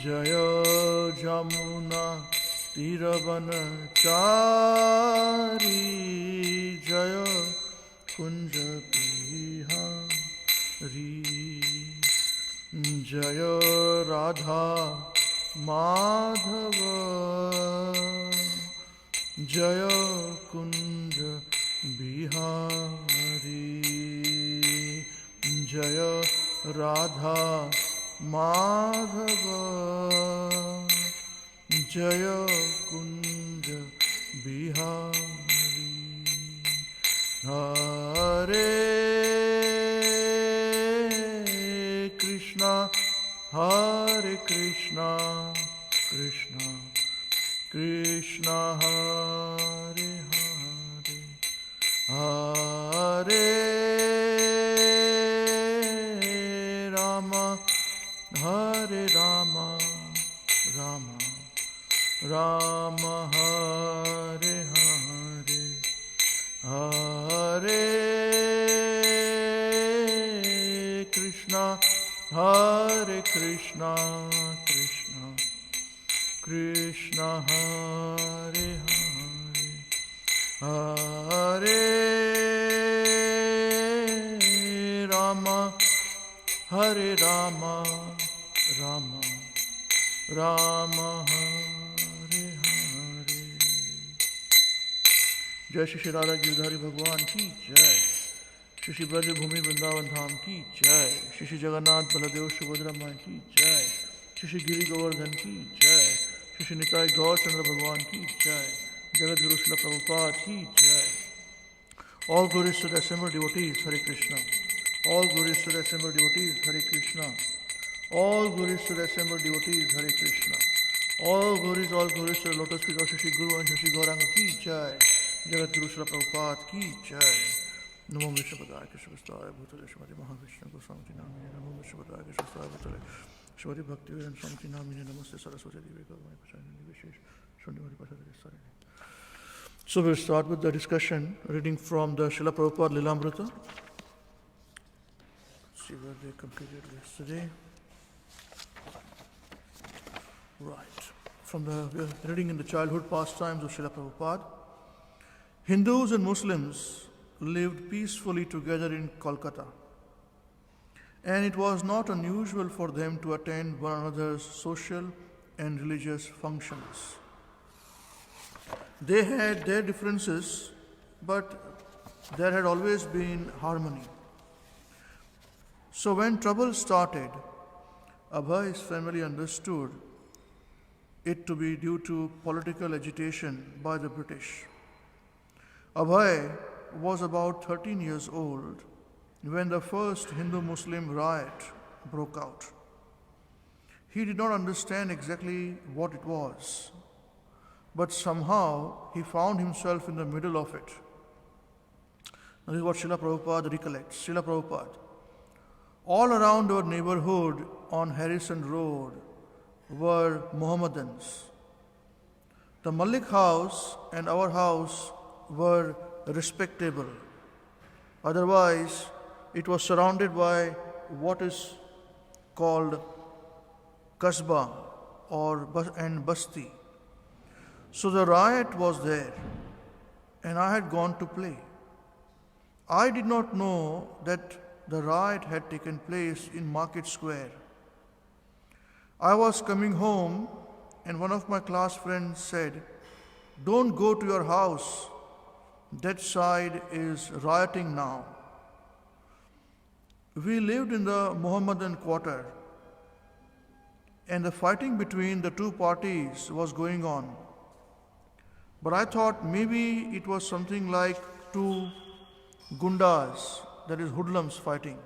जय जमुना तीरवनचारी जय कुंज बिहारी जय राधा माधव जय कुंज बिहारी जय राधा माधव जय कुंज बिहारी हरे कृष्णा कृष्णा कृष्णा हरे हरे हरे राम हरे राम राम राम हरे हरे हरे कृष्णा कृष्णा कृष्णा हरे हरे हरे राम हरे राम राम राम हरे हरे। जय श्री राधा गिरधारी भगवान की जय। श्री ब्रज भूमि वृंदावन धाम की जय। श्री जगन्नाथ बलदेव सुभद्रा माँ की जय। श्री गिरि गोवर्धन की जय। श्री निताय गौर चंद्र भगवान की जय। जगत गुरु श्रील प्रभुपाद की जय। All glories to the assembled devotees, Hare Krishna. All glories to the assembled devotees, Hare Krishna. All glories to the assembled devotees, Hare Krishna. All glories to the lotus feet of Shri Guru and Shri Gauranga ki jai. Jagat Guru Srila Prabhupada ki jai. Namo Vishnupadaya Krishna Bhutale Shrimati Mahavishnu Goswami Namine. Namo Vishnupadaya Krishna Bhutale Shrimati Bhaktivedanta Swami Namine. Namaste Saraswati Devi Gauravani Prashanini Vishesh Shunyavadi Pasade Sarini. So we'll start with the discussion, reading from the Srila Prabhupada Lilamrita. See where they completed yesterday. Right. We're reading in the childhood pastimes of Srila Prabhupada. Hindus and Muslims lived peacefully together in Kolkata, and it was not unusual for them to attend one another's social and religious functions. They had their differences, but there had always been harmony. So when trouble started, Abhay's family understood it to be due to political agitation by the British. Abhay was about 13 years old when the first Hindu-Muslim riot broke out. He did not understand exactly what it was, but somehow he found himself in the middle of it. Now this is what Srila Prabhupada recollects. Srila Prabhupada, all around our neighborhood on Harrison Road were Mohammedans. The Malik house and our house were respectable. Otherwise, it was surrounded by what is called Kasbah and Basti. So the riot was there, and I had gone to play. I did not know that the riot had taken place in Market Square. I was coming home, and one of my class friends said, "Don't go to your house. That side is rioting now." We lived in the Mohammedan quarter, and the fighting between the two parties was going on. But I thought maybe it was something like two gundas, that is hoodlums, fighting.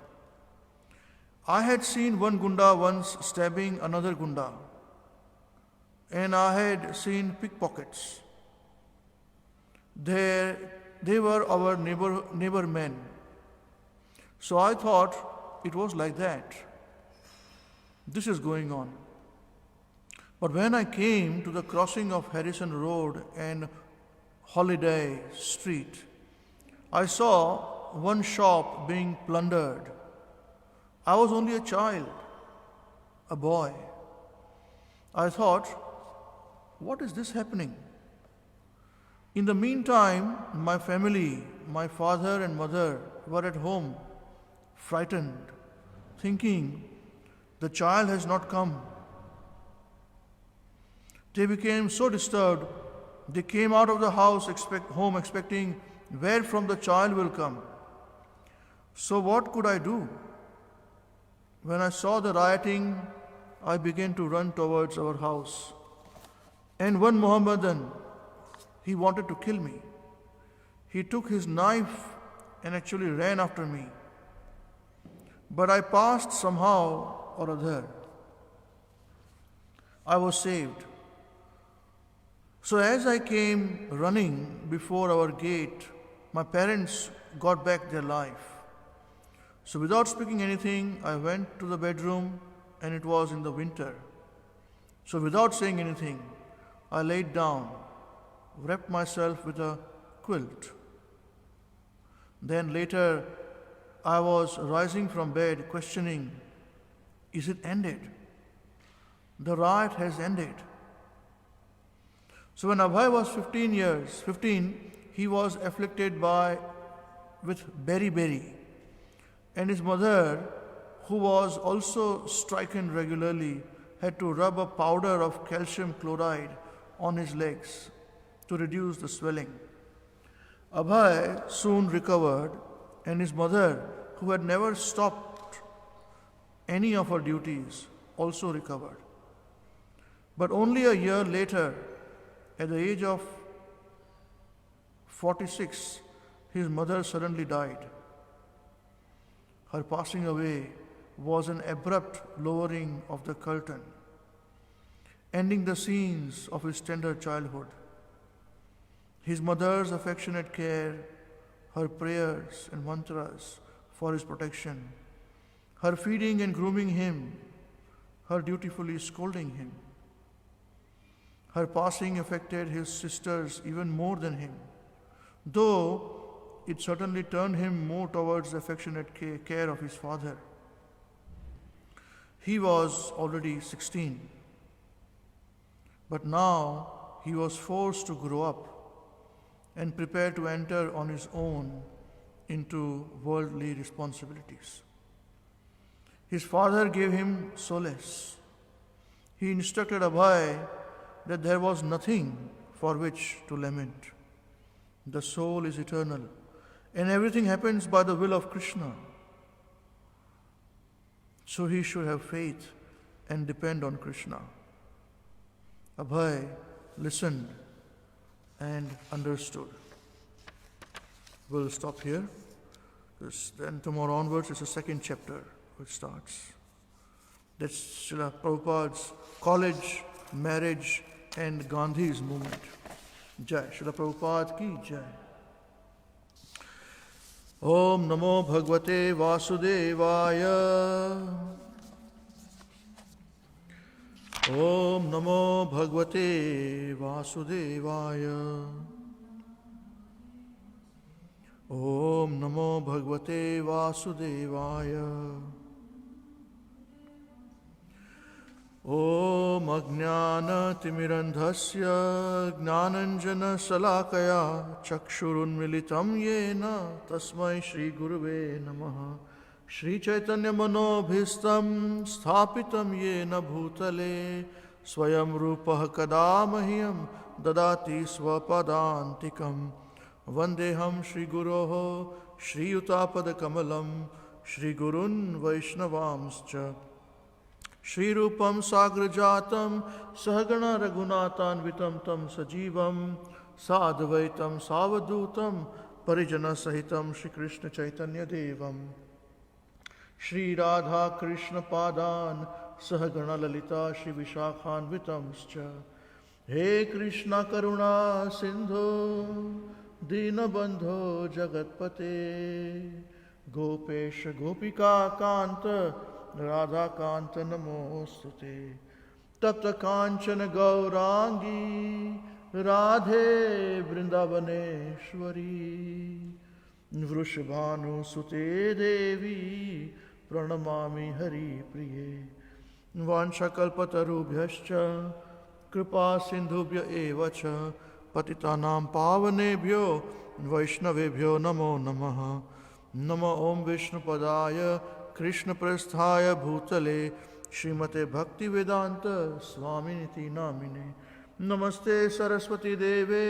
I had seen one gunda once stabbing another gunda, and I had seen pickpockets. They were our neighbor men. So I thought it was like that. This is going on. But when I came to the crossing of Harrison Road and Holiday Street, I saw one shop being plundered. I was only a child, a boy. I thought, what is this happening? In the meantime, my family, my father and mother, were at home, frightened, thinking the child has not come. They became so disturbed, they came out of the home expecting where from the child will come. So what could I do? When I saw the rioting, I began to run towards our house. And one Mohammedan, he wanted to kill me. He took his knife and actually ran after me. But I passed somehow or other. I was saved. So as I came running before our gate, my parents got back their life. So without speaking anything, I went to the bedroom, and it was in the winter. So without saying anything, I laid down, wrapped myself with a quilt. Then later, I was rising from bed questioning, is it ended? The riot has ended. So when Abhay was 15, he was afflicted with beriberi. And his mother, who was also stricken regularly, had to rub a powder of calcium chloride on his legs to reduce the swelling. Abhay soon recovered, and his mother, who had never stopped any of her duties, also recovered. But only a year later, at the age of 46, his mother suddenly died. Her passing away was an abrupt lowering of the curtain, ending the scenes of his tender childhood. His mother's affectionate care, her prayers and mantras for his protection, her feeding and grooming him, her dutifully scolding him. Her passing affected his sisters even more than him, though it certainly turned him more towards the affectionate care of his father. He was already 16, but now he was forced to grow up and prepare to enter on his own into worldly responsibilities. His father gave him solace. He instructed Abhay that there was nothing for which to lament. The soul is eternal, and everything happens by the will of Krishna. So he should have faith and depend on Krishna. Abhay listened and understood. We'll stop here. Then tomorrow onwards is the second chapter which starts. That's Srila Prabhupada's college, marriage, and Gandhi's movement. Jai. Srila Prabhupada ki jai. Om Namo Bhagavate Vasudevaya. Om Namo Bhagavate Vasudevaya. Om Namo Bhagavate Vasudevaya. Om Ajnana-timirandhasya Jnananjana Salakaya Chakshurunmilitam Yena Tasmai Shri Guruve Namaha Shri Chaitanya Manobhistam Sthapitam Yena Bhutale Swayam Rupah Kadamahyam Dadati Swapadantikam Vandeham Shri Guroho Shri Utapada Kamalam Shri Gurun Vaishnavamscha Shri Rupam Sagrajatam Sahagana Raghunathanvitam Tam Sajivam Sadvaitam Savadutam Parijana Sahitam Shri Krishna Chaitanya Devam Shri Radha Krishna Padan Sahagana Lalita Shri Vishakhanvitamscha He Krishna Karuna Sindhu Dinabandho Jagatpate Gopesha Gopika Kanta Radha Kanta Namostute Tapta Kanchana Gaurangi Radhe Vrindavaneshwari Vrushabhanu Sute Devi प्रणमामि हरिप्रिये। वाञ्छकल्पतरुभ्यश्च कृपा सिन्धुभ्य एव च पतितानां पावनेभ्यो वैष्णवेभ्यो नमो नमः। नमो ॐ विष्णुपदाय कृष्णप्रस्थाय भूतले श्रीमते भक्तिवेदान्त स्वामिनिति नामिने। नमस्ते सरस्वती देवे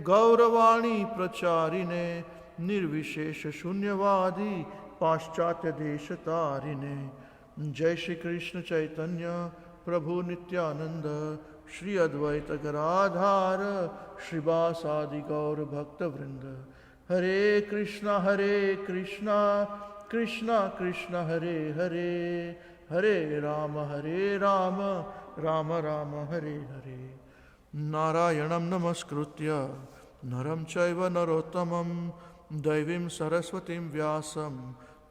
गौरवाणी प्रचारिणे निर्विशेष शून्यवादी पाश्चात्य देश तारिणे। जय श्री कृष्ण चैतन्य प्रभु नित्यानंद श्री अद्वैत गदाधर श्रीवासादि गौर भक्त वृंद। हरे कृष्णा कृष्णा कृष्ण हरे हरे, हरे राम राम राम हरे हरे। नारायणं नमस्कृत्य नरं चैव नरोत्तमं दैवीं सरस्वतीं व्यासं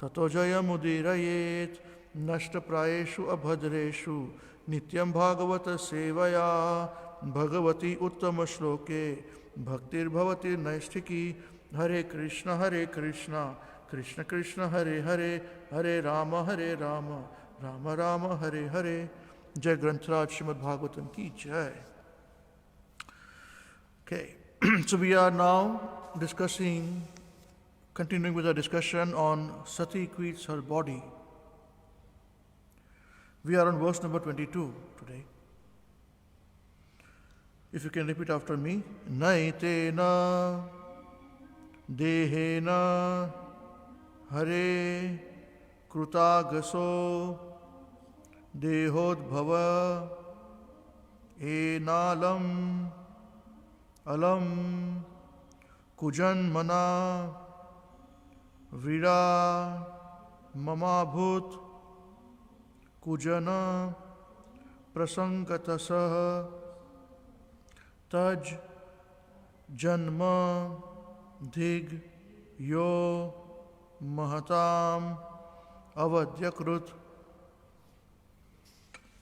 ततो जयमुदीरयेत्। नष्टप्रायेषु अभद्रेषु नित्यं भागवत सेवया भगवती उत्तमश्लोके भक्तिर्भवति नैष्ठिकी। हरे कृष्ण कृष्ण कृष्ण हरे हरे, हरे राम राम राम हरे हरे। जय ग्रंथराज श्रीमद् भागवतम की जय। Okay, so we are now continuing with our discussion on Sati quits her body. We are on verse number 22 today. If you can repeat after me. Naitena dehena hare krutagaso dehodbhava enalam alam kujanmana vira mamabhut kujana prasangatasah taj janma dhig yo mahatam avadyakrut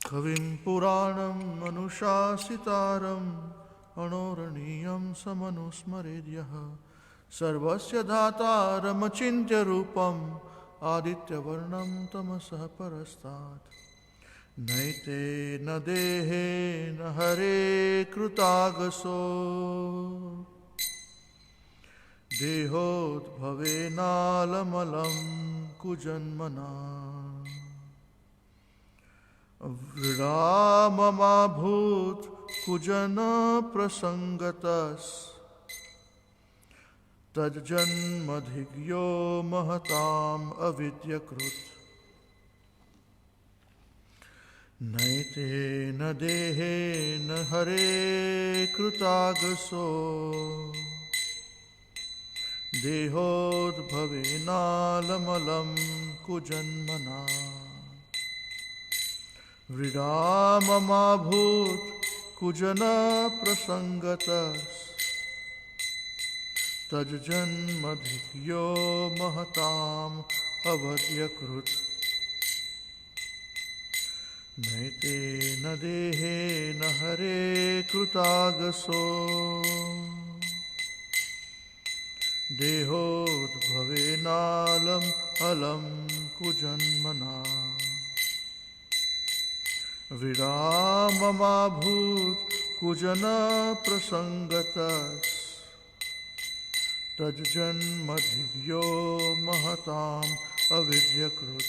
kavim puranam manushasitaram anoraniyam samanusmaredyah sarvasya dhataram achintya rupam aditya varnam tamasah parastat naite na dehe na hare krutagaso dehod bhavenalamalam kujanmana viramamabhut kujana prasangatas tajjanmadhigyo mahatam avidyakrut naite na dehe na hare krutagaso dehod bhavenalamalam kujanmana viramamabhut kujana prasangatas tajjanmadhigyo mahatam avadyakrut naite na dehe na hare krutagaso dehod bhavenalam alam kujanmana viramamabhut kujana prasangatas tajjanmadhigyo mahatam avidyakrut.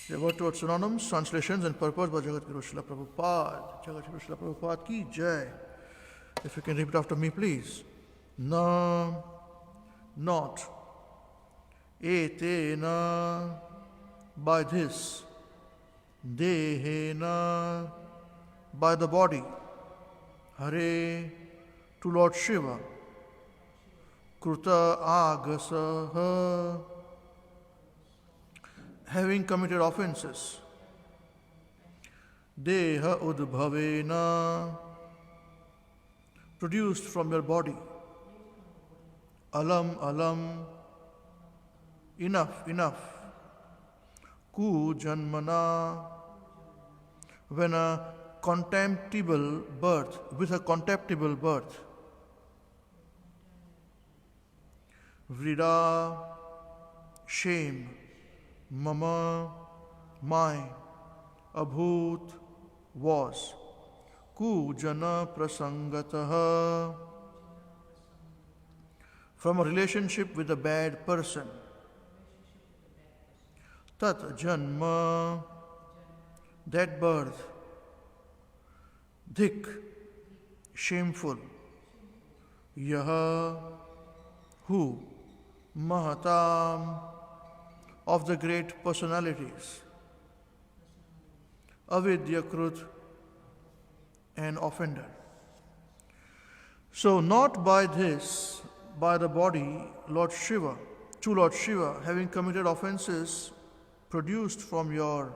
The word towards synonyms, translations and purpose by Jagat Guru Srila Prabhupada. Jagat Guru Srila Prabhupada ki jai. If you can repeat after me, please. Na, not. Etena, by this. Dehena, by the body. Hare, to Lord Shiva. Kruta agasaha, having committed offenses. Deha udbhavena, produced from your body. Alam, alam, enough. Ku janmana, when a contemptible birth, with a contemptible birth. Vrida, shame, mama, my, abhut, was, ku jana prasangataha, from a relationship with a bad person, tat janma, that birth, dik, shameful, yaha, who, mahatam, of the great personalities, avidyakrut, an offender. So, not by this, by the body, Lord Shiva, to Lord Shiva, having committed offenses produced from your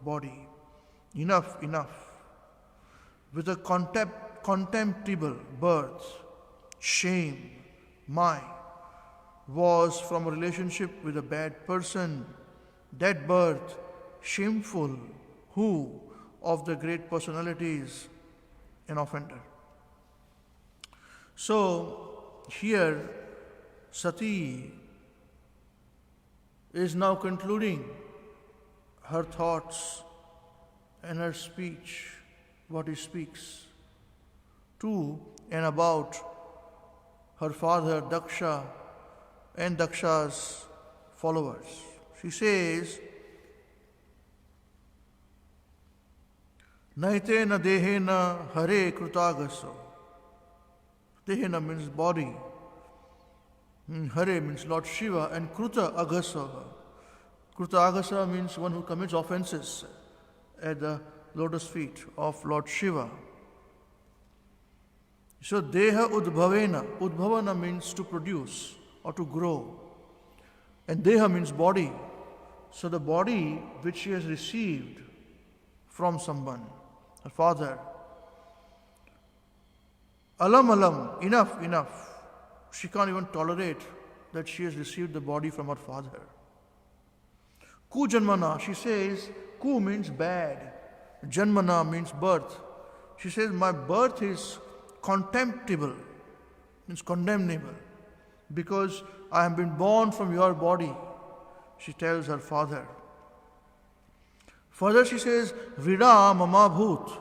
body, enough, with a contemptible birth, shame, my, was from a relationship with a bad person, that birth, shameful, who, of the great personalities, an offender. So, here, Sati is now concluding her thoughts and her speech, what he speaks to and about her father Daksha and Daksha's followers. She says, Naite na dehena hare krutagaso. Dehena means body. Hare means Lord Shiva, and Kruta Agasa. Kruta Agasa means one who commits offenses at the lotus feet of Lord Shiva. So Deha Udbhavena. Udbhavana means to produce or to grow. And Deha means body. So the body which she has received from someone, her father. Alam, enough. She can't even tolerate that she has received the body from her father. Ku janmana, she says, ku means bad. Janmana means birth. She says, my birth is contemptible, means condemnable, because I have been born from your body, she tells her father. Further she says, Vrida mama bhut.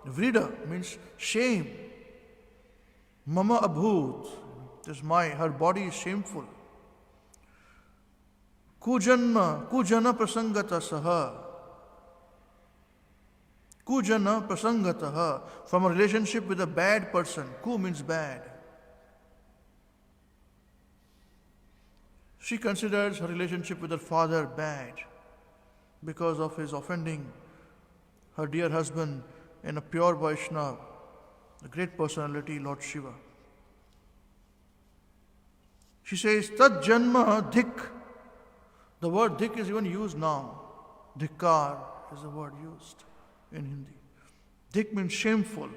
Vrida means shame. Mama abhut. This is her body is shameful. Kujana prasangata saha. Kujana prasangataha, from a relationship with a bad person. Ku means bad. She considers her relationship with her father bad because of his offending her dear husband and a pure Vaishnava, a great personality, Lord Shiva. She says, Tat janma dik. The word dik is even used now. Dhikkar is the word used in Hindi. Dik means shameful,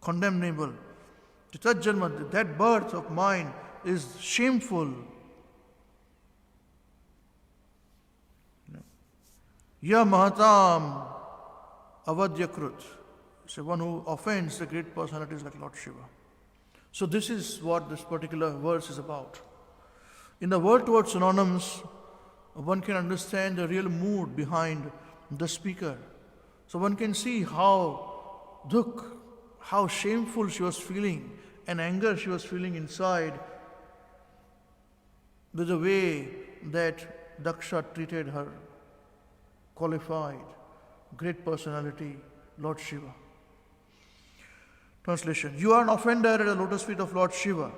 condemnable. Tat janma, that birth of mine is shameful. Ya mahatam avadyakrut. So one who offends the great personalities like Lord Shiva. So this is what this particular verse is about. In the word-to-word synonyms, one can understand the real mood behind the speaker. So one can see how dukh, how shameful she was feeling, and anger she was feeling inside with the way that Daksha treated her qualified, great personality, Lord Shiva. Translation: You are an offender at the lotus feet of Lord Shiva,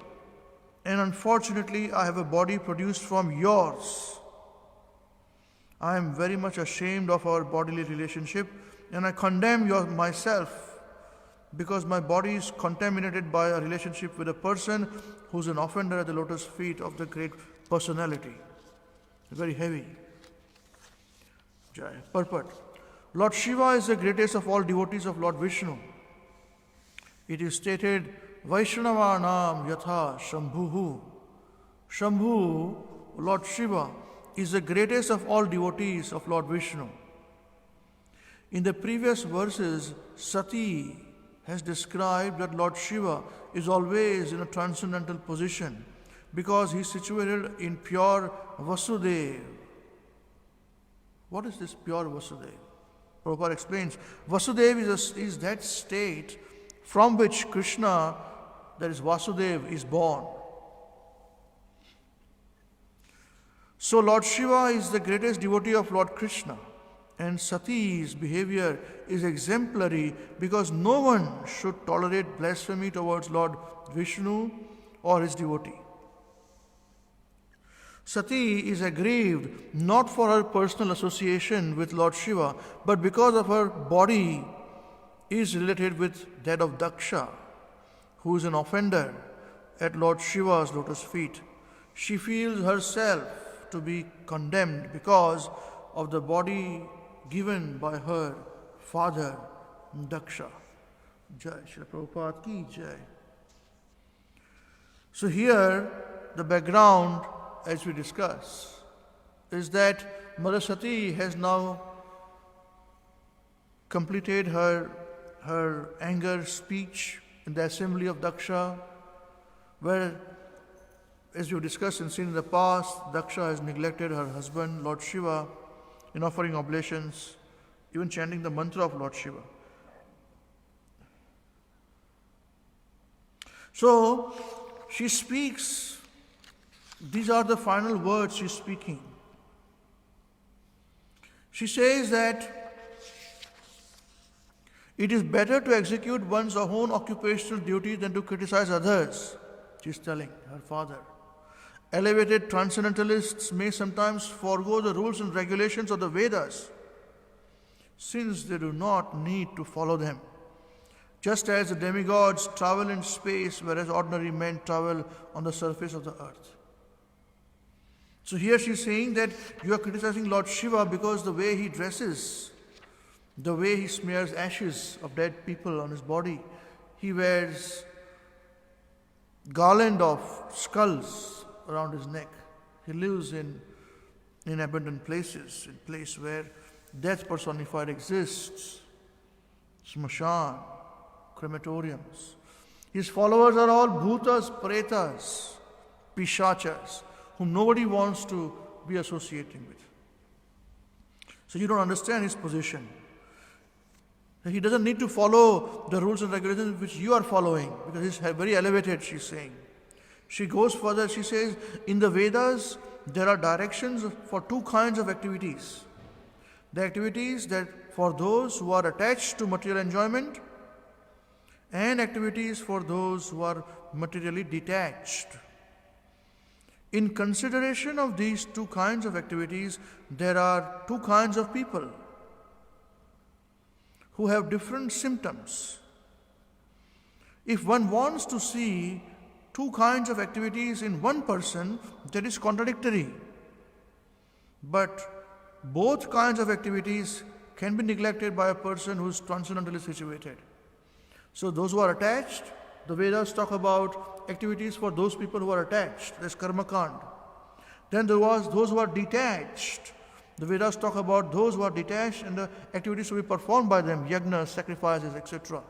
and unfortunately I have a body produced from yours. I am very much ashamed of our bodily relationship, and I condemn myself because my body is contaminated by a relationship with a person who is an offender at the lotus feet of the great personality. Very heavy. Jai. Purport. Lord Shiva is the greatest of all devotees of Lord Vishnu. It is stated, Vaishnavanam yatha Shambhuhu. Shambhu, Lord Shiva, is the greatest of all devotees of Lord Vishnu. In the previous verses, Sati has described that Lord Shiva is always in a transcendental position, because he is situated in pure Vasudeva. What is this pure Vasudeva? Prabhupada explains, Vasudeva is that state from which Krishna, that is Vasudeva, is born. So Lord Shiva is the greatest devotee of Lord Krishna, and Sati's behavior is exemplary because no one should tolerate blasphemy towards Lord Vishnu or his devotee. Sati is aggrieved not for her personal association with Lord Shiva, but because of her body is related with that of Daksha, who is an offender at Lord Shiva's lotus feet. She feels herself to be condemned because of the body given by her father Daksha. Jai Shri Prabhupada ki Jai. So here the background, as we discuss, is that Mother Sati has now completed her anger speech in the assembly of Daksha, where, as we have discussed and seen in the past, Daksha has neglected her husband, Lord Shiva, in offering oblations, even chanting the mantra of Lord Shiva. So, she speaks, these are the final words she's speaking. She says that it is better to execute one's own occupational duty than to criticize others, she's telling her father. Elevated transcendentalists may sometimes forego the rules and regulations of the Vedas, since they do not need to follow them. Just as the demigods travel in space, whereas ordinary men travel on the surface of the earth. So here she's saying that you are criticizing Lord Shiva because the way he dresses, the way he smears ashes of dead people on his body, he wears garland of skulls around his neck. He lives in abandoned places, in place where death personified exists, smashan, crematoriums. His followers are all bhutas, pretas, pishachas, whom nobody wants to be associating with. So you don't understand his position. He doesn't need to follow the rules and regulations which you are following, because he's very elevated, she's saying. She goes further, she says, in the Vedas, there are directions for two kinds of activities. The activities that for those who are attached to material enjoyment, and activities for those who are materially detached. In consideration of these two kinds of activities, there are two kinds of people who have different symptoms. If one wants to see two kinds of activities in one person, that is contradictory. But both kinds of activities can be neglected by a person who is transcendentally situated. So those who are attached, the Vedas talk about activities for those people who are attached. There's karma kand. Then there was those who are detached. The Vedas talk about those who are detached and the activities to be performed by them, yajnas, sacrifices, etc.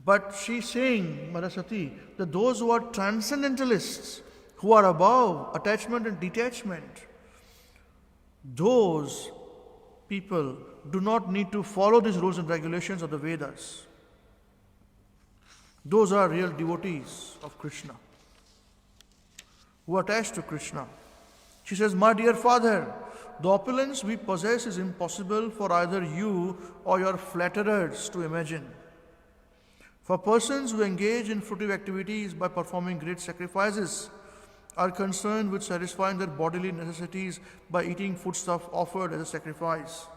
But she's saying, Mother Sati, that those who are transcendentalists, who are above attachment and detachment, those people do not need to follow these rules and regulations of the Vedas. Those are real devotees of Krishna, who are attached to Krishna. She says, my dear father, the opulence we possess is impossible for either you or your flatterers to imagine. For persons who engage in fruitive activities by performing great sacrifices are concerned with satisfying their bodily necessities by eating foodstuff offered as a sacrifice.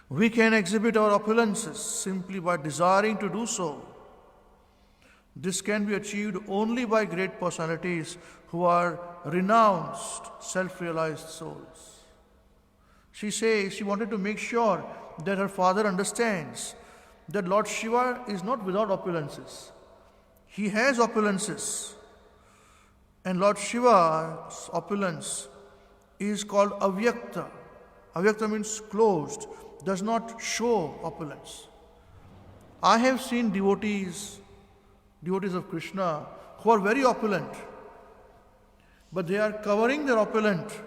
We can exhibit our opulences simply by desiring to do so. This can be achieved only by great personalities who are renounced, self-realized souls. She says she wanted to make sure that her father understands that Lord Shiva is not without opulences. He has opulences. And Lord Shiva's opulence is called avyakta. Avyakta means closed, does not show opulence. I have seen devotees of Krishna who are very opulent, but they are covering their opulent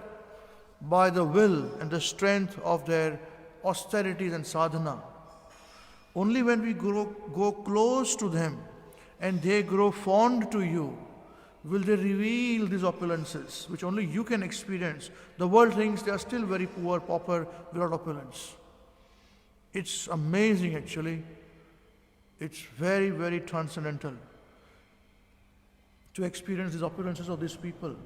by the will and the strength of their austerities and sadhana. Only when we go close to them and they grow fond to you, will they reveal these opulences, which only you can experience. The world thinks they are still very poor, pauper, without opulence. It's amazing actually. It's very, very transcendental to experience these opulences of these people.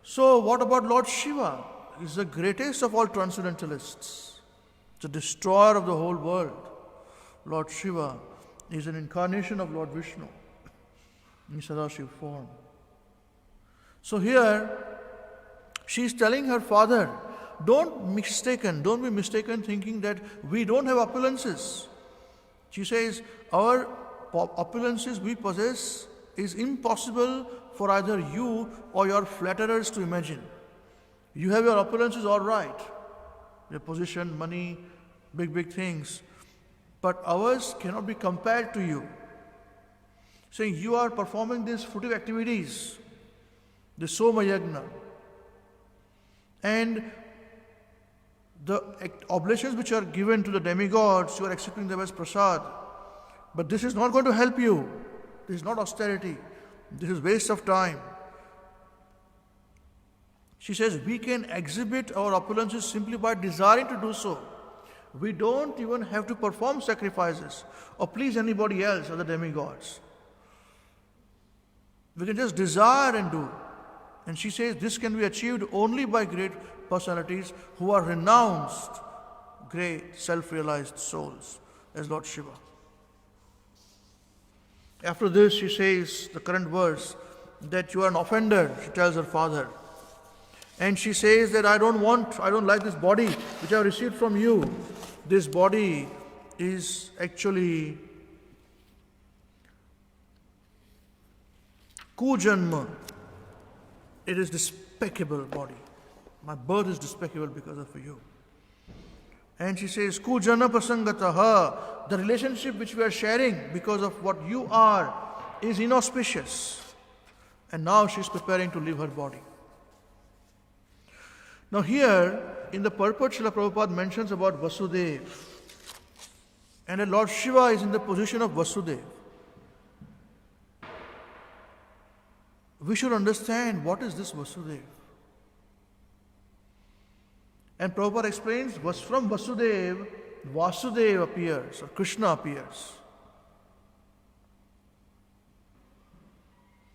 So what about Lord Shiva? He's the greatest of all transcendentalists, the destroyer of the whole world. Lord Shiva is an incarnation of Lord Vishnu in Sadashiva form. So here, she is telling her father, don't be mistaken thinking that we don't have opulences. She says, our opulences we possess is impossible for either you or your flatterers to imagine. You have your opulences all right, your position, money, big things, but ours cannot be compared to you. Saying you are performing these fruitive activities, the Soma Yagna, and the oblations which are given to the demigods, you are accepting them as prasad. But this is not going to help you. This is not austerity. This is waste of time. She says, we can exhibit our opulences simply by desiring to do so. We don't even have to perform sacrifices or please anybody else or the demigods. We can just desire and do. And she says this can be achieved only by great personalities who are renounced, great self-realized souls, as Lord Shiva. After this, she says, the current verse, that you are an offender, she tells her father. And she says that I don't like this body which I have received from you. This body is actually kujanma. It is despicable body. My birth is despicable because of you. And she says, Kujana prasangataha, the relationship which we are sharing because of what you are is inauspicious. And now she is preparing to leave her body. Now here, in the purport, Srila Prabhupada mentions about Vasudeva. And that Lord Shiva is in the position of Vasudeva. We should understand what is this Vasudeva. And Prabhupada explains, from Vasudeva, Vasudeva appears, or Krishna appears.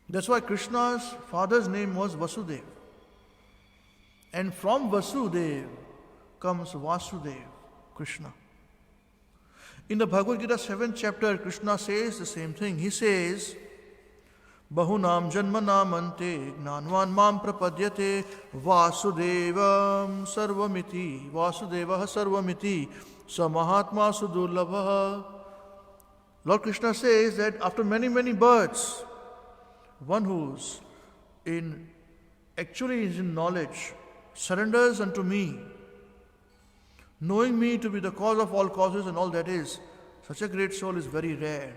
That's why Krishna's father's name was Vasudeva. And from Vasudeva comes Vasudeva, Krishna. In the Bhagavad Gita 7th chapter, Krishna says the same thing. He says, Bahunam janmanam ante gnanvan mam prapadyate Vasudevam sarvamiti Vasudevah sarvamiti Samahatma sudurlabha. Lord Krishna says that after many births, one who's actually is in knowledge, surrenders unto me, knowing me to be the cause of all causes and all that is, such a great soul is very rare.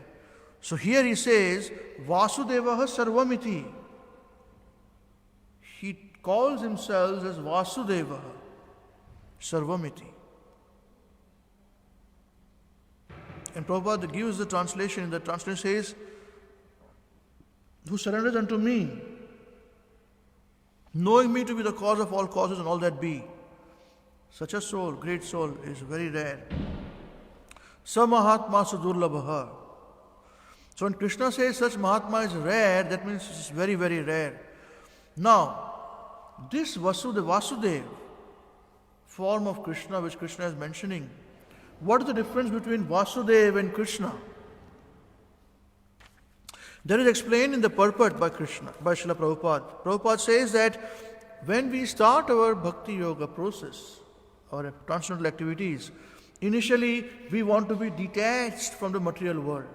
So here he says, Vasudevaha sarvamiti. He calls himself as Vasudevaha sarvamiti. And Prabhupada gives the translation. The translation says, who surrenders unto me, knowing me to be the cause of all causes and all that be. Such a soul, great soul, is very rare. Samahatma sudurlabha. So when Krishna says such Mahatma is rare, that means it is very, very rare. Now, this Vasudeva form of Krishna, which Krishna is mentioning, what is the difference between Vasudeva and Krishna? That is explained in the purport by Krishna, by Srila Prabhupada. Prabhupada says that when we start our bhakti yoga process, our transcendental activities, initially we want to be detached from the material world.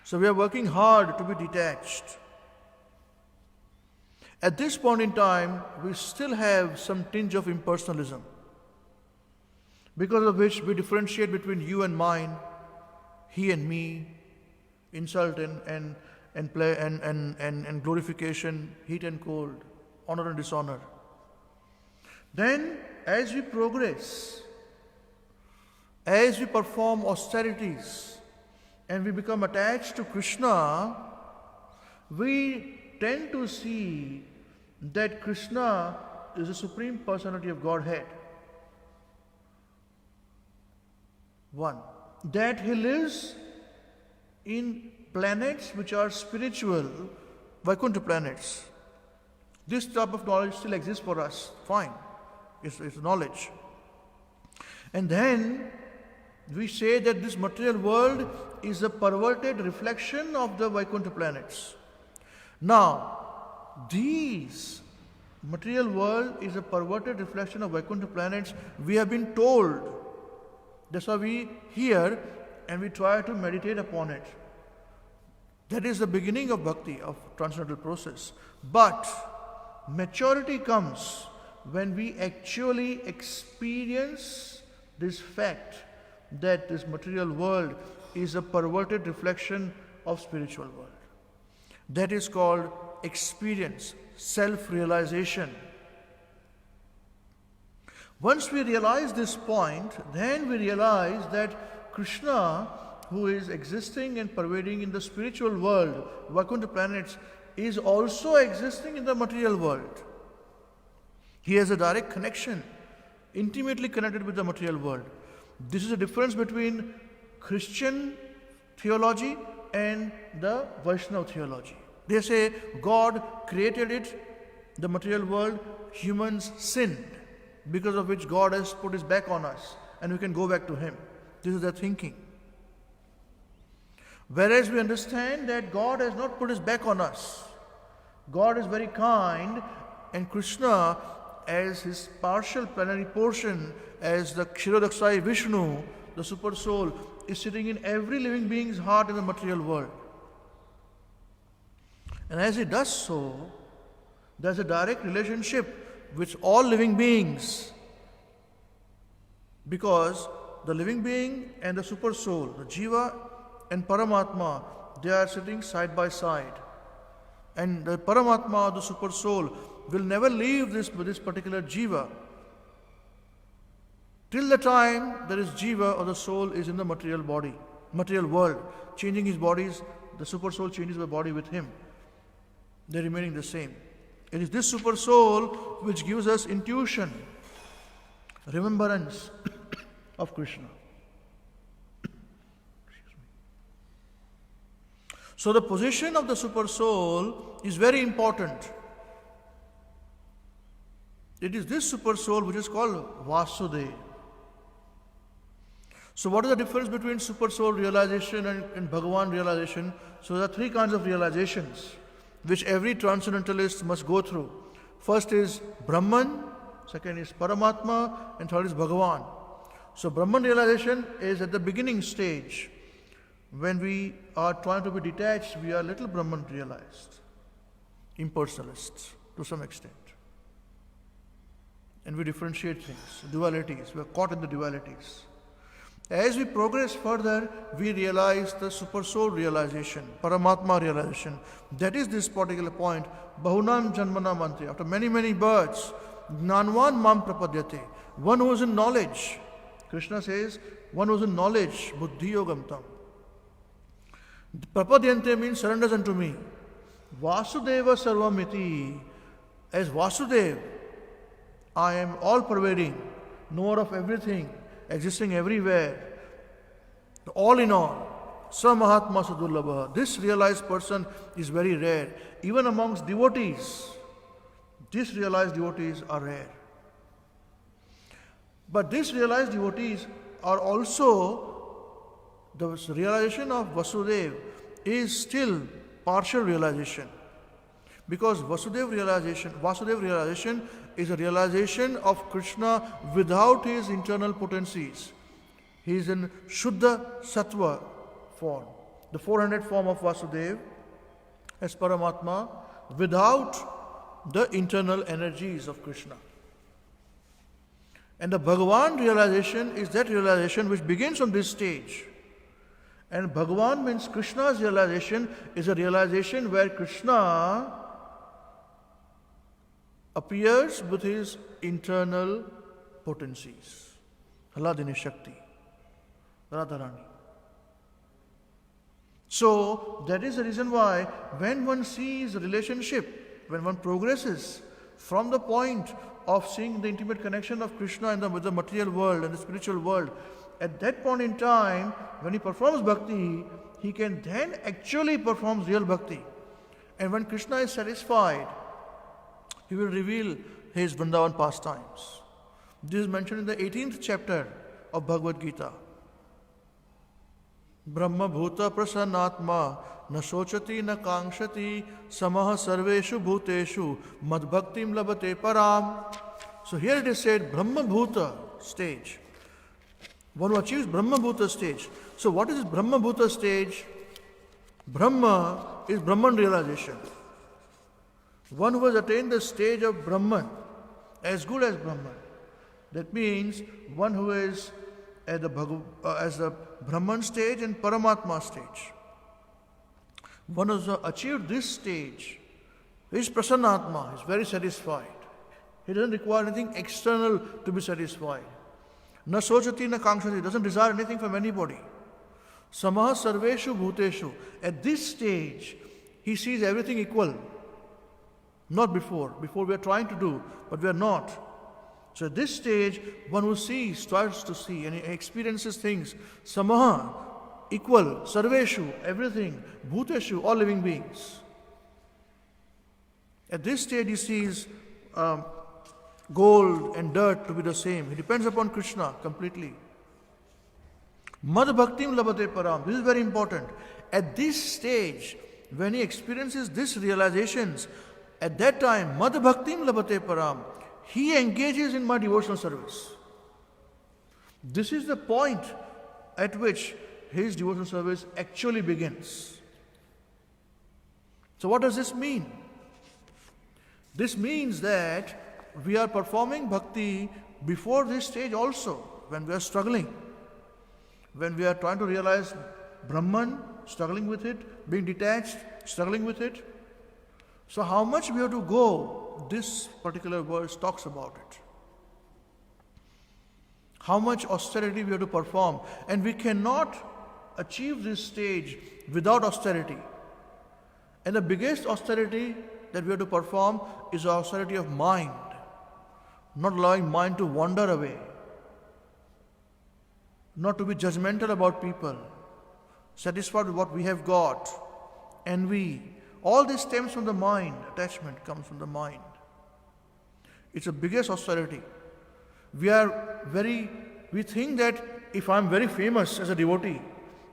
So we are working hard to be detached. At this point in time, we still have some tinge of impersonalism, because of which we differentiate between you and mine, he and me, insult and and play and glorification, heat and cold, honor and dishonor. Then, as we progress, as we perform austerities, and we become attached to Krishna, we tend to see that Krishna is the Supreme Personality of Godhead. One, that He lives in planets which are spiritual, Vaikuntha planets. This type of knowledge still exists for us. Fine. It's knowledge. And then we say that this material world is a perverted reflection of the Vaikuntha planets. Now, these material world is a perverted reflection of Vaikuntha planets. We have been told. That's why we hear and we try to meditate upon it. That is the beginning of bhakti, of transcendental process. But maturity comes when we actually experience this fact that this material world is a perverted reflection of spiritual world. That is called experience, self-realization. Once we realize this point, then we realize that Krishna, who is existing and pervading in the spiritual world, Vaikuntha planets, is also existing in the material world. He has a direct connection, intimately connected with the material world. This is the difference between Christian theology and the Vaishnava theology. They say God created it, the material world, humans sinned, because of which God has put His back on us and we can go back to Him. This is their thinking. Whereas we understand that God has not put His back on us. God is very kind, and Krishna, as His partial plenary portion, as the Kshirodakshayi Vishnu, the super soul, is sitting in every living being's heart in the material world. And as He does so, there's a direct relationship with all living beings, because the living being and the super soul, the Jiva and Paramatma, they are sitting side by side. And the Paramatma, the super soul, will never leave this particular Jiva till the time there is Jiva or the soul is in the material body, material world, changing his bodies. The super soul changes the body with him. They're remaining the same. It is this super soul which gives us intuition, remembrance of Krishna. So the position of the super soul is very important. It is this super soul which is called Vasudeva. So what is the difference between super soul realization and Bhagavan realization? So there are three kinds of realizations which every transcendentalist must go through. First is Brahman, second is Paramatma, and third is Bhagavan. So Brahman realization is at the beginning stage. When we are trying to be detached, we are little Brahman realized, impersonalists to some extent. And we differentiate things, dualities, we are caught in the dualities. As we progress further, we realize the super soul realization, Paramatma realization. That is this particular point, Bahunam Janmana Mantre. After many, many births, Gnanvan Mam Prapadyate. One who is in knowledge. Krishna says, one who is in knowledge, Buddhi Yogam Tam. Prapadyante means surrenders unto me. Vasudeva Sarvamiti. As Vasudeva, I am all pervading, knower of everything, existing everywhere, all in all. Samahatma Sadurlabha. This realized person is very rare. Even amongst devotees, these realized devotees are rare. But these realized devotees are also, the realization of Vasudeva is still partial realization. Because Vasudeva realization is a realization of Krishna without his internal potencies. He is in Shuddha Sattva form, the 400 form of Vasudeva as Paramatma, without the internal energies of Krishna. And the Bhagavan realization is that realization which begins on this stage. And Bhagavan means Krishna's realization is a realization where Krishna appears with his internal potencies. Haladini Shakti, Radharani. So that is the reason why when one sees a relationship, when one progresses from the point of seeing the intimate connection of Krishna with the material world and the spiritual world, at that point in time, when he performs bhakti, he can then actually perform real bhakti. And when Krishna is satisfied, he will reveal his Vrindavan pastimes. This is mentioned in the 18th chapter of Bhagavad Gita. Brahma bhuta prasannatma na sochati na kangshati samaha sarveshu bhuteshu madbhaktim labate param. So here it is said Brahma bhuta stage. One who achieves Brahma bhuta stage. So what is this Brahma bhuta stage? Brahma is Brahman realization. One who has attained the stage of Brahman, as good as Brahman. That means one who is at the Brahman stage and Paramatma stage. One who has achieved this stage is Prasannatma, is very satisfied. He doesn't require anything external to be satisfied. Na sochati na kangshati, doesn't desire anything from anybody. Samaha sarveshu bhuteshu. At this stage, he sees everything equal. Not before. Before we are trying to do, but we are not. So at this stage, one who sees, starts to see, and he experiences things. Samaha, equal, sarveshu, everything, bhuteshu, all living beings. At this stage, he sees gold and dirt to be the same. He depends upon Krishna completely. Mad bhaktim labate param. This is very important. At this stage, when he experiences these realizations, at that time, mad bhaktim labate param, he engages in my devotional service. This is the point at which his devotional service actually begins. So what does this mean? This means that we are performing bhakti before this stage also, when we are struggling. When we are trying to realize Brahman, struggling with it, being detached, struggling with it. So how much we have to go, this particular verse talks about it. How much austerity we have to perform. And we cannot achieve this stage without austerity. And the biggest austerity that we have to perform is the austerity of mind. Not allowing mind to wander away. Not to be judgmental about people. Satisfied with what we have got. Envy. All this stems from the mind. Attachment comes from the mind. It's the biggest austerity. We think that if I'm very famous as a devotee,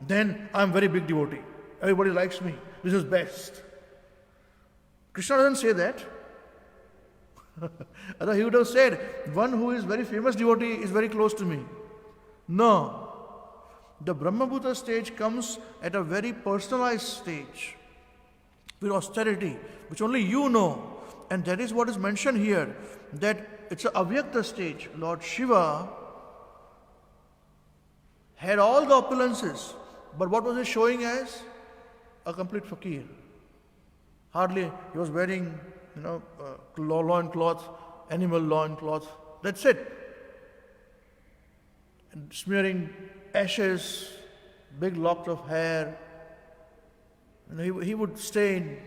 then I'm very big devotee. Everybody likes me. This is best. Krishna doesn't say that. Otherwise he would have said, one who is very famous devotee is very close to me. No. The Brahmabhuta stage comes at a very personalized stage with austerity, which only you know. And that is what is mentioned here, that it's an avyakta stage. Lord Shiva had all the opulences, but what was he showing as? A complete fakir. Hardly, he was wearing, loin cloth, animal loin cloth. That's it. And smearing ashes, big locks of hair. And he would stay in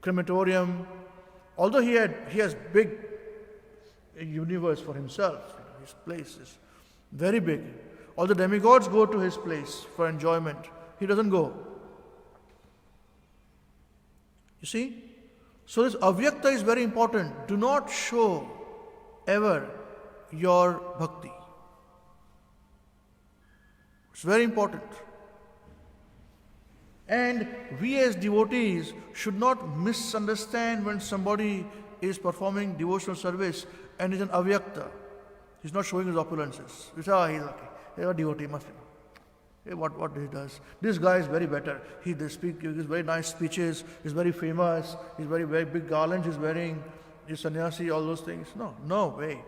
crematorium. Although he has big universe for himself. His place is very big. All the demigods go to his place for enjoyment. He doesn't go. You see? So this avyakta is very important. Do not show ever your bhakti. It's very important. And we as devotees should not misunderstand when somebody is performing devotional service and is an avyakta. He's not showing his opulences. We say, he's okay. He's a devotee, must be. Hey, what he does? This guy is very better. He gives very nice speeches. He's very famous. He's very big garlands he's wearing. He's sannyasi, all those things. No way.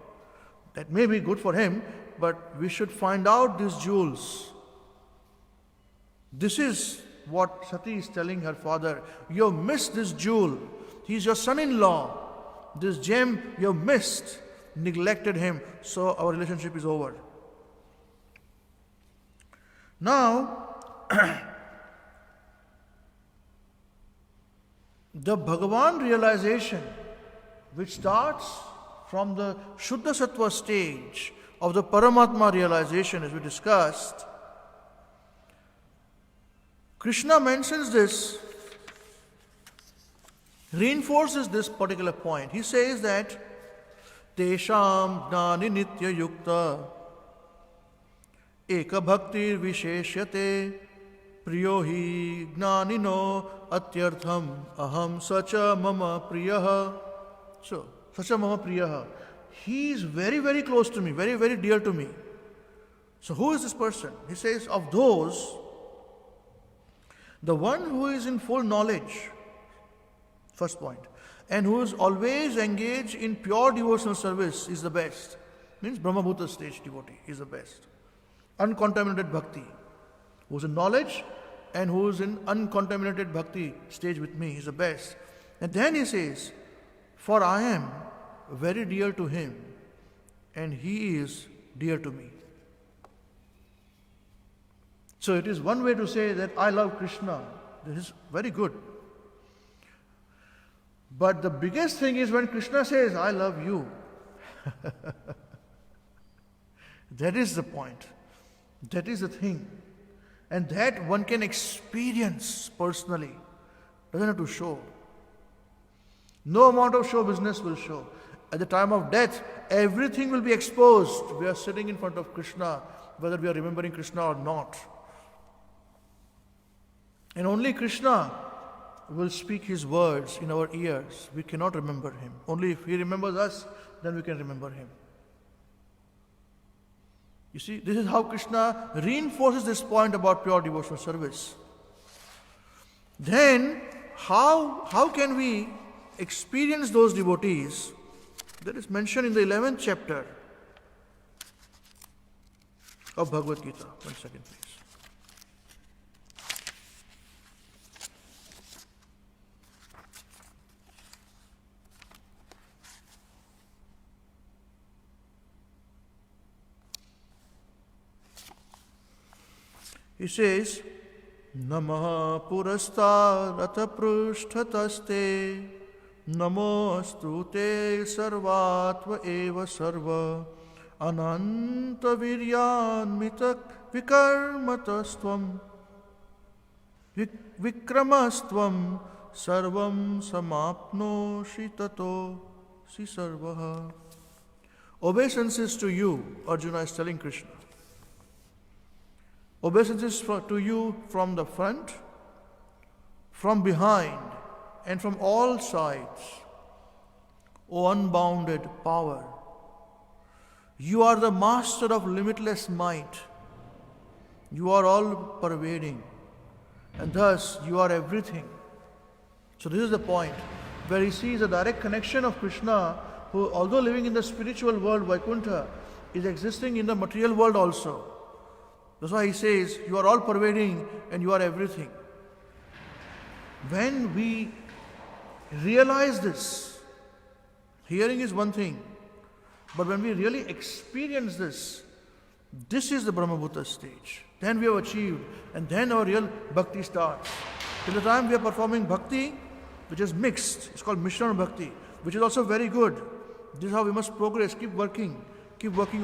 That may be good for him, but we should find out these jewels. This is what Sati is telling her father. You have missed this jewel. He is your son-in-law. This gem you have missed, neglected him, so our relationship is over. Now, the Bhagavan realization, which starts from the Shuddha Sattva stage of the Paramatma realization, as we discussed, Krishna mentions this, reinforces this particular point. He says that Tesham Jnani Nitya Yukta Eka Bhaktir Visheshyate Priyo Hi Jnanino Atyartham Aham Sacha Mama Priyaha. So, Sacha Mama Priyaha. He is very, very close to me, very, very dear to me. So, who is this person? He says, of those, the one who is in full knowledge, first point, and who is always engaged in pure devotional service is the best. Means Brahmabhuta stage devotee is the best. Uncontaminated bhakti. Who is in knowledge and who is in uncontaminated bhakti stage with me is the best. And then he says, for I am very dear to him and he is dear to me. So it is one way to say that I love Krishna. This is very good. But the biggest thing is when Krishna says, I love you. That is the point. That is the thing. And that one can experience personally. Doesn't have to show. No amount of show business will show. At the time of death, everything will be exposed. We are sitting in front of Krishna, whether we are remembering Krishna or not. And only Krishna will speak his words in our ears. We cannot remember him. Only if he remembers us, then we can remember him. You see, this is how Krishna reinforces this point about pure devotional service. Then, how can we experience those devotees? That is mentioned in the 11th chapter of Bhagavad Gita. 1 second, please. He says, Namaha purasta rata prusthataste Namo astu te sarvatva eva sarva Ananta viryanmita vikarmatastvam Vikramastvam sarvam samapnoshi tato si sarvaha. Obeisances to you, Arjuna is telling Krishna. Obeisances to you from the front, from behind, and from all sides. O unbounded power, you are the master of limitless might. You are all pervading, and thus you are everything. So this is the point where he sees a direct connection of Krishna, who although living in the spiritual world, Vaikuntha, is existing in the material world also. That's why he says, you are all pervading and you are everything. When we realize this, hearing is one thing, but when we really experience this, this is the Brahmabhuta stage. Then we have achieved, and then our real bhakti starts. Till the time we are performing bhakti, which is mixed, it's called Mishran Bhakti, which is also very good. This is how we must progress, keep working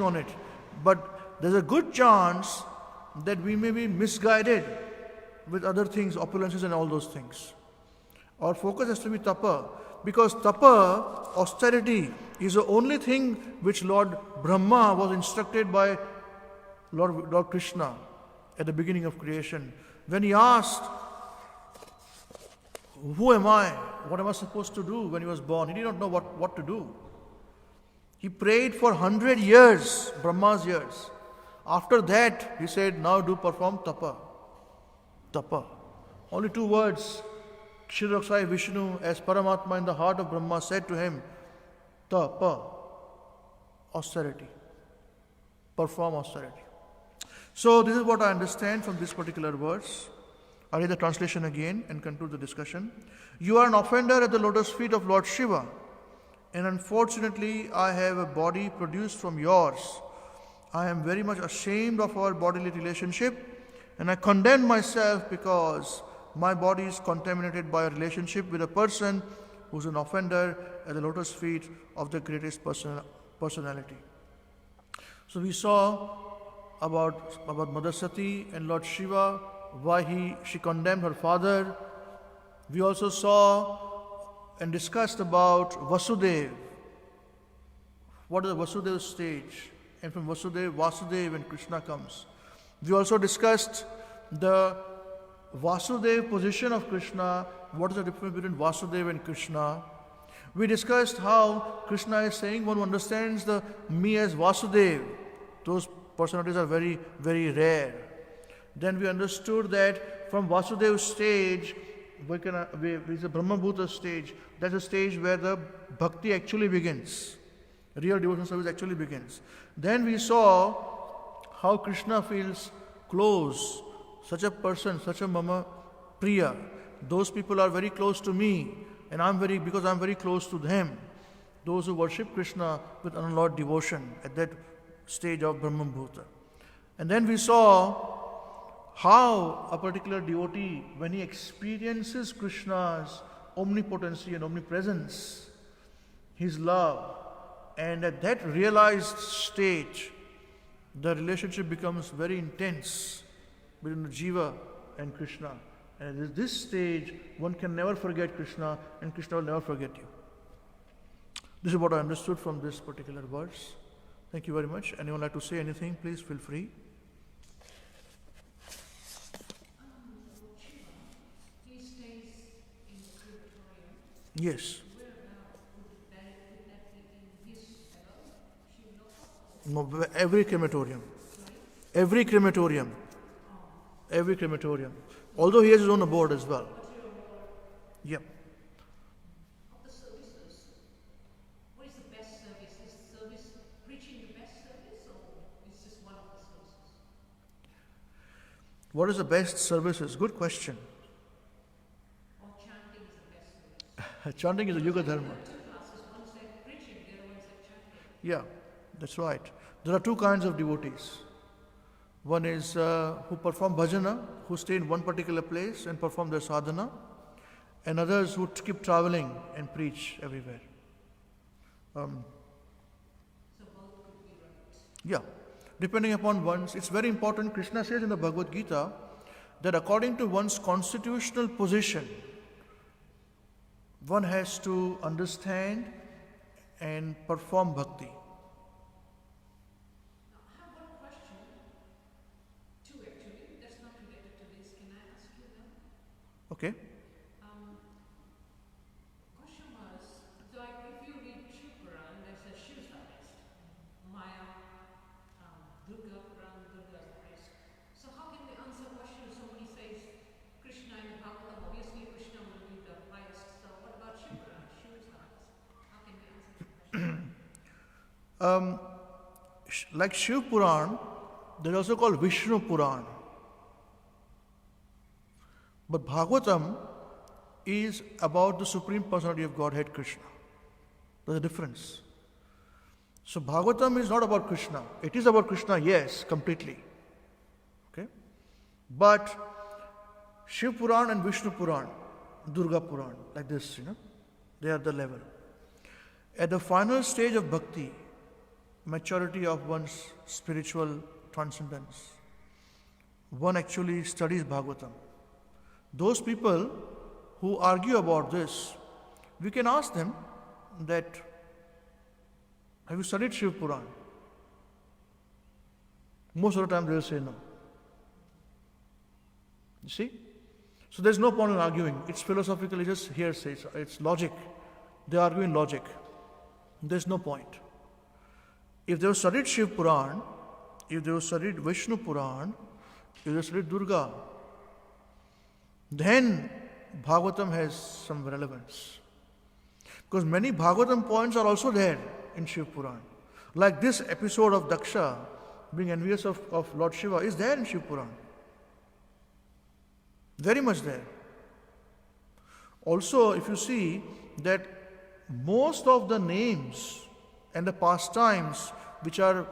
on it. But there's a good chance that we may be misguided with other things, opulences and all those things. Our focus has to be tapa, because tapa, austerity, is the only thing which Lord Brahma was instructed by Lord Krishna at the beginning of creation. When he asked, who am I? What am I supposed to do when he was born? He did not know what to do. He prayed for 100 years, Brahma's years. After that, he said, now do perform tapa. Tapa. Only 2 words. Kshiroksai Vishnu, as Paramatma in the heart of Brahma, said to him, tapa. Austerity. Perform austerity. So this is what I understand from this particular verse. I read the translation again and conclude the discussion. You are an offender at the lotus feet of Lord Shiva, and unfortunately I have a body produced from yours. I am very much ashamed of our bodily relationship, and I condemn myself because my body is contaminated by a relationship with a person who is an offender at the lotus feet of the greatest personality. So we saw about Mother Sati and Lord Shiva, why she condemned her father. We also saw and discussed about Vasudeva. What is the Vasudeva stage? And from Vasudeva when Krishna comes. We also discussed the Vasudeva position of Krishna. What is the difference between Vasudeva and Krishna? We discussed how Krishna is saying one who understands the me as Vasudeva. Those personalities are very, very rare. Then we understood that from Vasudeva's stage, is the Brahma-bhuta stage. That's a stage where the bhakti actually begins. Real devotional service actually begins. Then we saw how Krishna feels close. Such a person, such a Mama Priya. Those people are very close to me, and because I'm very close to them. Those who worship Krishna with unalloyed devotion at that stage of Brahma-bhuta. And then we saw how a particular devotee, when he experiences Krishna's omnipotency and omnipresence, his love, and at that realized stage, the relationship becomes very intense between the Jiva and Krishna. And at this stage, one can never forget Krishna, and Krishna will never forget you. This is what I understood from this particular verse. Thank you very much. Anyone like to say anything, please feel free. He stays in the crematorium. Yes. Where would that be in his Shiva? No, every crematorium. Every crematorium. Every crematorium. Although he has his own abode as well. Yep. Of the services, what is the best service? Is service preaching the best service, or is just one of the services? What is the best services? Good question. Or chanting is the best service? Chanting is a Yuga Dharma. Two classes, one said preaching, the other one said chanting. Yeah, that's right. There are two kinds of devotees. One is who perform bhajana, who stay in one particular place and perform their sadhana, and others who keep traveling and preach everywhere. So both could be right. Yeah, depending upon one's, it's very important. Krishna says in the Bhagavad Gita that according to one's constitutional position, one has to understand and perform bhakti. Now, I have one question. Two actually, that's not related to this. Can I ask you now? Okay? Question was, like if you read Shiv Puran, there's a Shiv list. Maya, Durga Puran, Durga list. So how can we answer question? Somebody says Krishna in the Bhagavatam, obviously Krishna will be the highest. So what about Shiv Puran? Shiv is highest. How can we answer that question? Like Shiv Puran, there is also called Vishnu Puran. But Bhagavatam is about the Supreme Personality of Godhead, Krishna. There's a difference. So Bhagavatam is not about Krishna. It is about Krishna, yes, completely. Okay? But Shiv Puran and Vishnu Puran, Durga Puran, like this, they are the level. At the final stage of bhakti, maturity of one's spiritual transcendence, one actually studies Bhagavatam. Those people who argue about this, we can ask them that, have you studied Shiv Puran? Most of the time they will say no. You see? So there's no point in arguing. It's philosophical, it's just hearsay, it's logic. They argue in logic. There's no point. If they have studied Shiv Puran, if they have studied Vishnu Puran, if they have studied Durga, then Bhagavatam has some relevance. Because many Bhagavatam points are also there in Shiv Puran. Like this episode of Daksha being envious of Lord Shiva is there in Shiv Puran. Very much there. Also, if you see that most of the names and the pastimes which are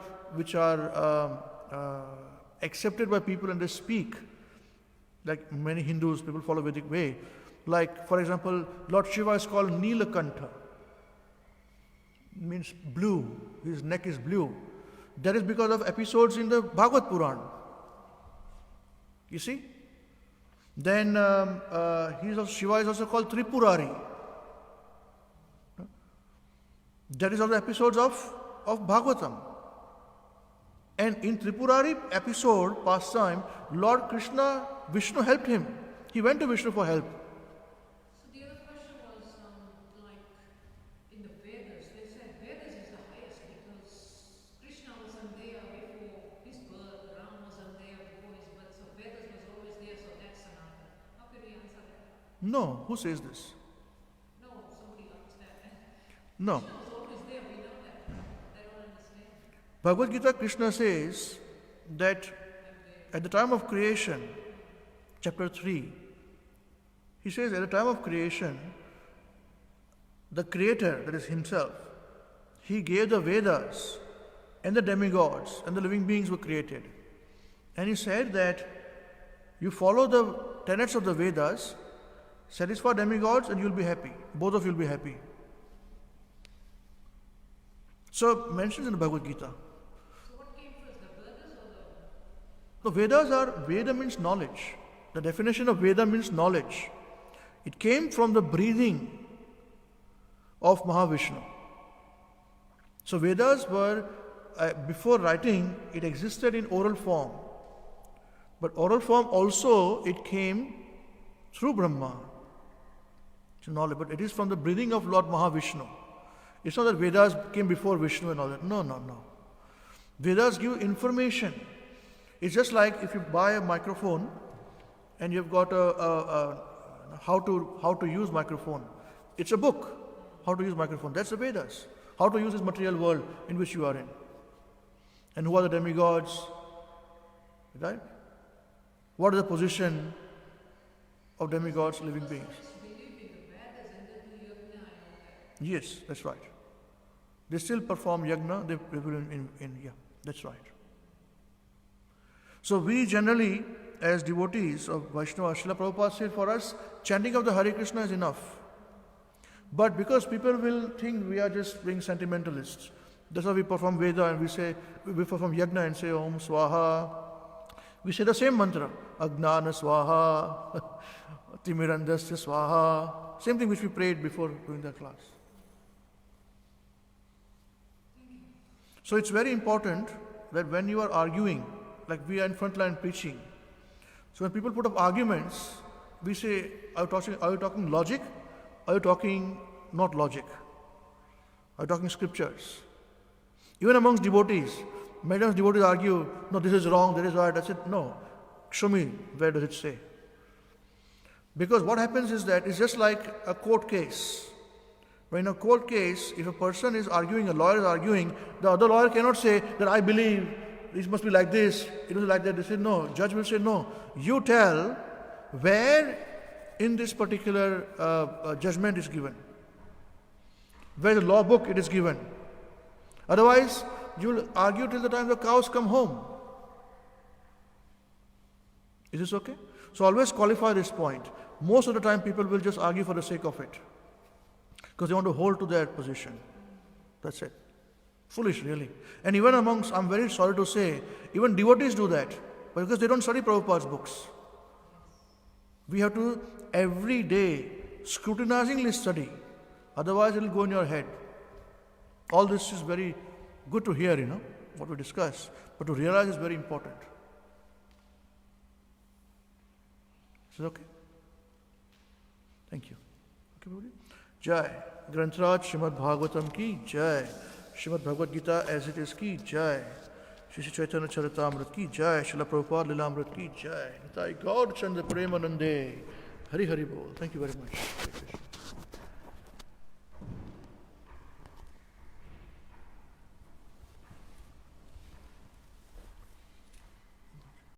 accepted by people and they speak, like many Hindus, people follow Vedic way. Like, for example, Lord Shiva is called Neelakantha. Means blue. His neck is blue. That is because of episodes in the Bhagavad Puran. You see? Then Shiva is also called Tripurari. That is all the episodes of Bhagavatam. And in Tripurari episode, pastime, Lord Krishna, Vishnu helped him. He went to Vishnu for help. So the other question was, like in the Vedas, they said Vedas is the highest because Krishna wasn't there before his birth, Ram wasn't there before his birth, so Vedas was always there, so that's Sanatana. How can we answer that? No, who says this? No, somebody asked that. No. Krishna was always there, we know that. They don't understand. Bhagavad Gita, Krishna says that at the time of creation, chapter 3, he says at the time of creation, the creator, that is himself, he gave the Vedas and the demigods and the living beings were created. And he said that you follow the tenets of the Vedas, satisfy demigods and you'll be happy. Both of you will be happy. So mentions in the Bhagavad Gita. So what came first, the Vedas or The Vedas are, Veda means knowledge. The definition of Veda means knowledge. It came from the breathing of Mahavishnu. So Vedas were, before writing, it existed in oral form. But oral form also, it came through Brahma. It's knowledge, but it is from the breathing of Lord Mahavishnu. It's not that Vedas came before Vishnu and all that. No. Vedas give information. It's just like if you buy a microphone and you've got how to use microphone. It's a book. How to use microphone. That's the Vedas. How to use this material world in which you are in. And who are the demigods? Right? What is the position of demigods, living beings? Yes, that's right. They still perform yajna, they people yeah, that's right. So we generally, as devotees of Vaishnava, Srila Prabhupada said for us, chanting of the Hare Krishna is enough. But because people will think we are just being sentimentalists, that's why we perform Veda and we perform yajna and say Om Swaha. We say the same mantra, Ajnana Swaha, Timirandasya Swaha, same thing which we prayed before doing the class. So it's very important that when you are arguing, like we are in front line preaching, so when people put up arguments, we say, are you talking logic? Are you talking not logic? Are you talking scriptures? Even amongst devotees, many times devotees argue, no, this is wrong, that is right. I said, no, show me, where does it say? Because what happens is that it's just like a court case. When in a court case, if a person is arguing, a lawyer is arguing, the other lawyer cannot say that I believe it must be like this, it was like that. They say no. Judge will say no. You tell where in this particular judgment is given, where the law book it is given. Otherwise, you will argue till the time the cows come home. Is this okay? So always qualify this point. Most of the time people will just argue for the sake of it, because they want to hold to their position. That's it. Foolish, really. And even amongst, I'm very sorry to say, even devotees do that, because they don't study Prabhupada's books. We have to every day scrutinizingly study, otherwise it will go in your head. All this is very good to hear, what we discuss, but to realize is very important. Is it okay? Thank you. Okay, everybody? Jai. Grantraj Srimad Bhagavatam ki Jai. Srimad Bhagavad Gita as it is ki Jai. Shri Chaitanya Charitamrita ki Jai. Srila Prabhupada Lilamrita ki Jai. Nitai Gaur Chandra Premanande. Hari Hari Bol. Thank you very much.